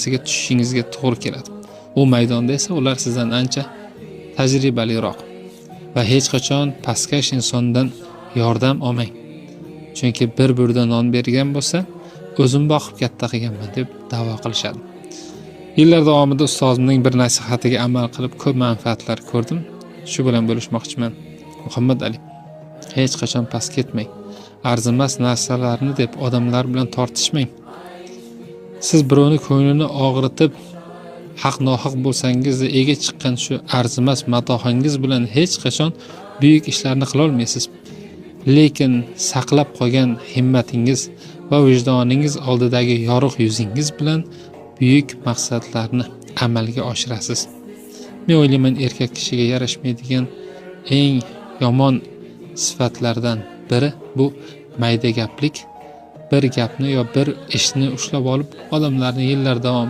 siga tushishingizga to'g'ri keladi. U maydonda esa ular sizdan ancha tajribaliroq va hech qachon pastkash insondan yordam olmang. Chunki bir burda non bergan bo'lsa, o'zim boqib katta qilganman deb da'vo qilishadi. Yillar davomida ustozimning bir nasihatiga amal qilib ko'p manfaatlar ko'rdim. Shu bilan bo'lishmoqchiman. Muhammad Ali: hech qachon past ketmang. Arzimas narsalarni deb odamlar bilan tortishmang. Siz birovni ko'nglini og'ritib, haq-nohaq bo'lsangiz ega chiqqan shu arzimas matohangiz bilan hech qachon buyuk ishlarni qila olmaysiz. Lekin saqlab qolgan himmatingiz va vijdoningiz oldidagi yorug' yuzingiz bilan buyuk maqsadlarni amalga oshirasiz. Men o'ylayman, erkak kishiga yarashmaydigan eng yomon sifatlardan biri bu mayda gaplik. Bir gapni yo bir ishni ushlab olib, odamlarni yillar davomida